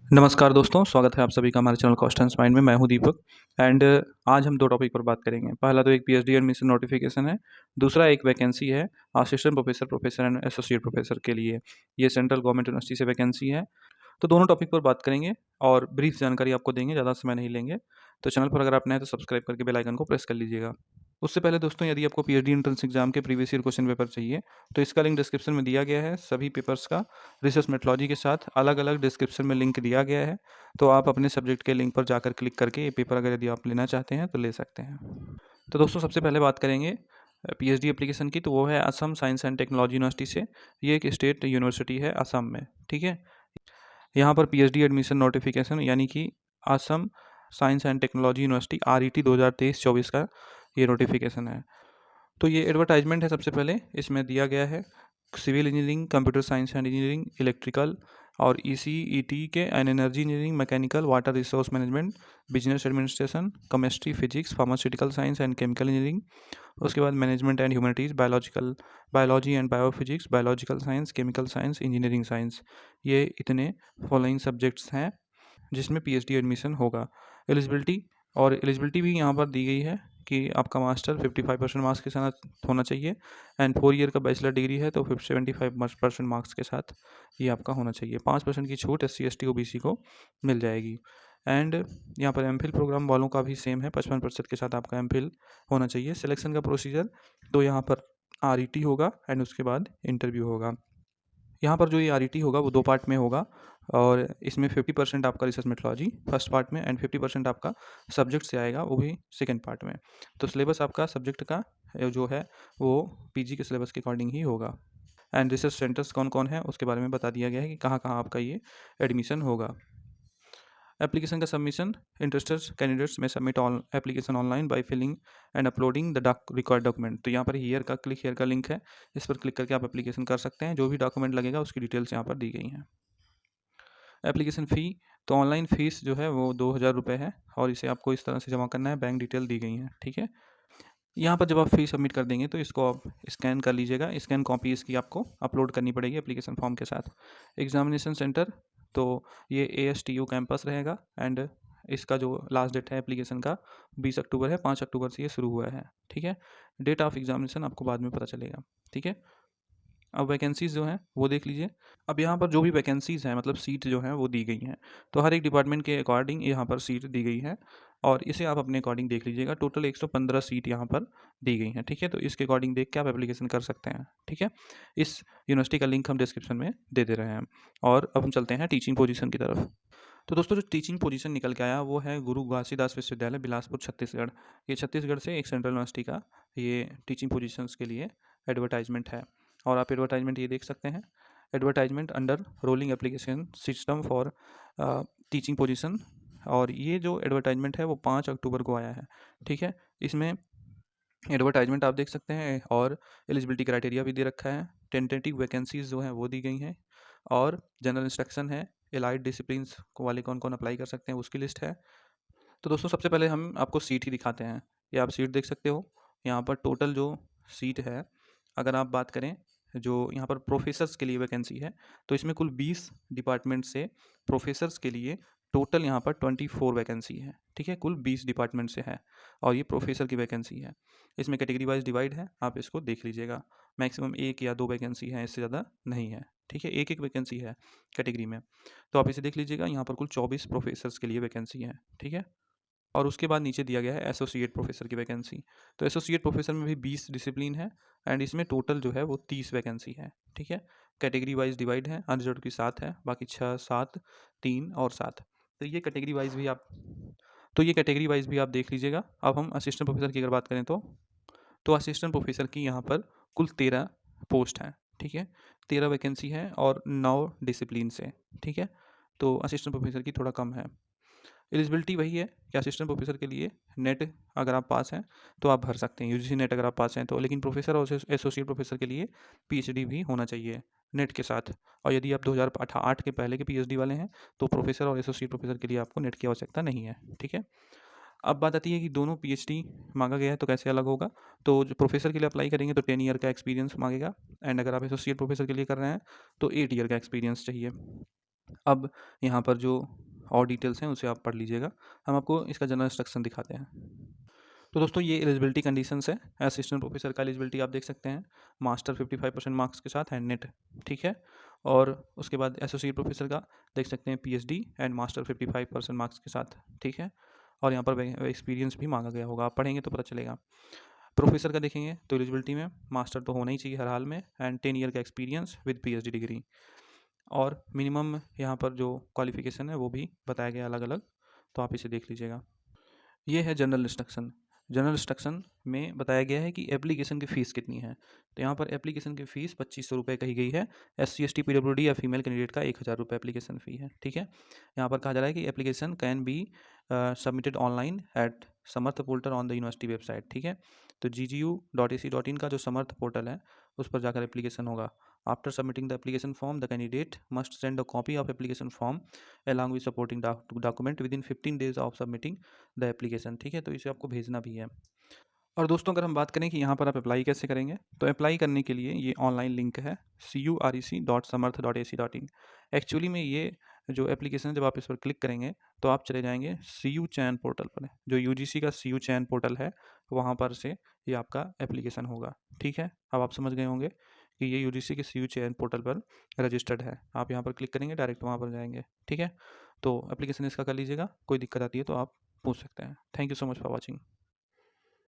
नमस्कार दोस्तों, स्वागत है आप सभी का हमारे चैनल कॉस्ट एंड माइंड में। मैं हूं दीपक एंड आज हम दो टॉपिक पर बात करेंगे। पहला तो एक पीएचडी एडमिशन नोटिफिकेशन है, दूसरा एक वैकेंसी है assistant professor, professor and associate professor के लिए। ये सेंट्रल गवर्नमेंट यूनिवर्सिटी से वैकेंसी है। तो दोनों टॉपिक पर बात करेंगे और ब्रीफ जानकारी आपको देंगे, ज़्यादा समय नहीं लेंगे। तो चैनल पर अगर आप नए हैं तो सब्सक्राइब करके बेल आइकन को प्रेस कर लीजिएगा। उससे पहले दोस्तों, यदि आपको पीएचडी एंट्रेंस एग्जाम के प्रीवियस ईयर क्वेश्चन पेपर चाहिए तो इसका लिंक डिस्क्रिप्शन में दिया गया है। सभी पेपर्स का रिसर्च मेथोलॉजी के साथ अलग अलग डिस्क्रिप्शन में लिंक दिया गया है, तो आप अपने सब्जेक्ट के लिंक पर जाकर क्लिक करके ये पेपर अगर यदि आप लेना चाहते हैं तो ले सकते हैं। तो दोस्तों, सबसे पहले बात करेंगे पीएचडी एप्लीकेशन की, तो वो है Assam science and technology university से। ये एक स्टेट यूनिवर्सिटी है असम में, ठीक है। यहाँ पर पीएचडी एडमिशन नोटिफिकेशन यानी कि Assam science and technology university RET 2023-24 का ये नोटिफिकेशन है। तो ये एडवर्टाइजमेंट है। सबसे पहले इसमें दिया गया है civil engineering, computer science and engineering, electrical और ECET के and energy engineering, mechanical, water resource management, business administration, chemistry, physics, pharmaceutical science and chemical engineering. उसके बाद management and humanities, biology and biophysics, biological science, chemical science, engineering science. ये इतने following subjects हैं जिसमें PhD admission होगा। Eligibility भी यहाँ पर दी गई है कि आपका मास्टर 55% मार्क्स के साथ होना चाहिए एंड 4 ईयर का बैचलर डिग्री है तो 75% मार्क्स के साथ ये आपका होना चाहिए। 5% की छूट SC ST OBC को मिल जाएगी। एंड यहाँ पर MPhil प्रोग्राम वालों का भी सेम है, 55% के साथ आपका MPhil होना चाहिए। सिलेक्शन का प्रोसीजर तो यहाँ पर RET होगा एंड उसके बाद इंटरव्यू होगा। यहाँ पर जो ये RET होगा वो 2 पार्ट में होगा और इसमें 50% आपका रिसर्च मेथोलॉजी फर्स्ट पार्ट में एंड 50% आपका सब्जेक्ट से आएगा, वो भी सेकंड पार्ट में। तो सिलेबस आपका सब्जेक्ट का जो है वो PG के सिलेबस के अकॉर्डिंग ही होगा। एंड रिसर्च सेंटर्स कौन कौन है उसके बारे में बता दिया गया है कि कहाँ कहाँ आपका ये एडमिशन होगा। एप्लीकेशन का सबमिशन, इंटरेस्टेड कैंडिडेट्स में submit on application online by filling and uploading the required document. तो यहाँ पर क्लिक हियर का लिंक है, इस पर क्लिक करके आप एप्लीकेशन कर सकते हैं। जो भी डॉक्यूमेंट लगेगा उसकी डिटेल्स यहाँ पर दी गई हैं। एप्लीकेशन फ़ी तो ऑनलाइन फ़ीस जो है वो 2000 रुपये है और इसे आपको इस तरह से जमा करना है। बैंक डिटेल दी गई हैं, ठीक है। यहाँ पर जब आप फ़ी सबमिट कर देंगे तो इसको आप स्कैन कर लीजिएगा। स्कैन कॉपी इसकी आपको अपलोड करनी पड़ेगी एप्लीकेशन फॉर्म के साथ। एग्जामिनेशन सेंटर तो ये ASTU कैंपस रहेगा एंड इसका जो लास्ट डेट है एप्लीकेशन का 20 अक्टूबर है। 5 अक्टूबर से ये शुरू हुआ है, ठीक है। डेट ऑफ एग्जामिनेशन आपको बाद में पता चलेगा, ठीक है। अब वैकेंसीज़ जो हैं वो देख लीजिए। अब यहाँ पर जो भी वैकेंसीज़ हैं मतलब सीट जो हैं वो दी गई हैं, तो हर एक डिपार्टमेंट के अकॉर्डिंग यहाँ पर सीट दी गई है और इसे आप अपने अकॉर्डिंग देख लीजिएगा। टोटल 115 सीट यहाँ पर दी गई हैं, ठीक है। तो इसके अकॉर्डिंग देख के आप एप्लीकेशन कर सकते हैं, ठीक है। इस यूनिवर्सिटी का लिंक हम डिस्क्रिप्शन में दे दे रहे हैं। और अब हम चलते हैं टीचिंग पोजीशन की तरफ। तो दोस्तों, जो टीचिंग पोजीशन निकल के आया वो है गुरु घासीदास विश्वविद्यालय, बिलासपुर, छत्तीसगढ़। ये छत्तीसगढ़ से एक सेंट्रल यूनिवर्सिटी का ये टीचिंग पोजीशंस के लिए एडवर्टाइजमेंट है और आप एडवर्टाइजमेंट ये देख सकते हैं। Advertisement under rolling application system for teaching position. और ये जो एडवर्टाइजमेंट है वो 5 अक्टूबर को आया है, ठीक है। इसमें एडवर्टाइजमेंट आप देख सकते हैं और एलिजिबिलिटी क्राइटेरिया भी दे रखा है। टेंटेटिव वैकेंसीज जो हैं वो दी गई हैं और जनरल इंस्ट्रक्शन है। एलाइड डिसिप्लिन्स को वाले कौन कौन अप्लाई कर सकते हैं उसकी लिस्ट है। तो दोस्तों, सबसे पहले हम आपको सीट ही दिखाते हैं। ये आप सीट देख सकते हो। यहाँ पर टोटल जो सीट है, अगर आप बात करें जो यहाँ पर प्रोफेसर्स के लिए वैकेंसी है तो इसमें कुल 20 डिपार्टमेंट से प्रोफेसर्स के लिए टोटल यहाँ पर 24 वैकेंसी है, ठीक है। कुल 20 डिपार्टमेंट से है और ये प्रोफेसर की वैकेंसी है। इसमें कैटेगरी वाइज डिवाइड है, आप इसको देख लीजिएगा। मैक्सिमम 1 या 2 वैकेंसी है, इससे ज़्यादा नहीं है, ठीक है। एक वैकेंसी है कैटेगरी में, तो आप इसे देख लीजिएगा। यहाँ पर कुल 24 प्रोफेसर्स के लिए वैकेंसी है, ठीक है। और उसके बाद नीचे दिया गया है एसोसिएट प्रोफेसर की वैकेंसी। तो एसोसिएट प्रोफेसर में भी 20 डिसिप्लिन है एंड इसमें टोटल जो है वो 30 वैकेंसी है, ठीक है। कैटेगरी वाइज डिवाइड है, अनरिजर्व की 7 है, बाकी 6, 7, 3 और 7। तो ये कैटेगरी वाइज भी आप देख लीजिएगा। अब हम असिस्टेंट प्रोफेसर की अगर बात करें तो असिस्टेंट प्रोफेसर की यहाँ पर कुल 13 पोस्ट हैं, ठीक है। 13 वैकेंसी है और 9 डिसिप्लिन से, ठीक है। तो असिस्टेंट प्रोफेसर की थोड़ा कम है। एलिजिबिलिटी वही है कि असिस्टेंट प्रोफेसर के लिए नेट अगर आप पास हैं तो आप भर सकते हैं, UGC नेट अगर आप पास हैं तो। लेकिन प्रोफेसर और एसोसिएट प्रोफेसर के लिए PhD भी होना चाहिए नेट के साथ। और यदि आप 2008 के पहले के PhD वाले हैं तो प्रोफेसर और एसोसिएट प्रोफेसर के लिए आपको नेट की आवश्यकता नहीं है, ठीक है। अब बात आती है कि दोनों PhD मांगा गया है तो कैसे अलग होगा। तो जो प्रोफेसर के लिए अप्लाई करेंगे तो 10 ईयर का एक्सपीरियंस मांगेगा एंड अगर आप एसोसिएट प्रोफेसर के लिए कर रहे हैं तो 8 ईयर का एक्सपीरियंस चाहिए। अब यहाँ पर जो और डिटेल्स हैं उसे आप पढ़ लीजिएगा। हम आपको इसका जनरल इंस्ट्रक्शन दिखाते हैं। तो दोस्तों ये एलिजिबिलिटी कंडीशंस है। असिस्टेंट प्रोफेसर का एलिजिबिलिटी आप देख सकते हैं, मास्टर 55% मार्क्स के साथ एंड नेट, ठीक है। और उसके बाद एसोसिएट प्रोफेसर का देख सकते हैं पीएचडी एंड मास्टर 55% मार्क्स के साथ, ठीक है। और यहाँ पर एक्सपीरियंस भी मांगा गया होगा, आप पढ़ेंगे तो पता चलेगा। प्रोफेसर का देखेंगे तो एलिजिबिलिटी में मास्टर तो होना ही चाहिए हर हाल में, एंड 10 ईयर का एक्सपीरियंस विद पीएचडी डिग्री। और मिनिमम यहाँ पर जो क्वालिफिकेशन है वो भी बताया गया अलग अलग, तो आप इसे देख लीजिएगा। ये है जनरल इंस्ट्रक्शन। जनरल इंस्ट्रक्शन में बताया गया है कि एप्लीकेशन की फ़ीस कितनी है। तो यहाँ पर एप्लीकेशन की फ़ीस 2500 रुपये कही गई है। SC ST PWD या फीमेल कैंडिडेट का 1000 रुपये एप्लीकेशन फ़ी है, ठीक है। यहाँ पर कहा जा रहा है कि application can be submitted online at Samarth portal on the university website, ठीक है। तो ggu.ac.in का जो समर्थ पोर्टल है उस पर जाकर एप्लीकेशन होगा। After submitting the application form the candidate must send a copy of application form along with supporting document within 15 days of submitting the application, ठीक है। तो इसे आपको भेजना भी है। और दोस्तों अगर हम बात करें कि यहाँ पर आप अप्लाई कैसे करेंगे, तो अप्लाई करने के लिए ये ऑनलाइन लिंक है curec.samarth.ac.in। एक्चुअली में ये जो एप्लीकेशन है जब आप इस पर क्लिक करेंगे तो आप चले जाएंगे CU चयन पोर्टल पर, जो UGC का CU चयन पोर्टल है, वहाँ पर से ये आपका एप्लीकेशन होगा, ठीक है। अब आप समझ गए होंगे कि ये UGC के CU चयन पोर्टल पर रजिस्टर्ड है। आप यहाँ पर क्लिक करेंगे, डायरेक्ट वहाँ पर जाएंगे, ठीक है। तो एप्लीकेशन इसका कर लीजिएगा, कोई दिक्कत आती है तो आप पूछ सकते हैं। Thank you so much for watching.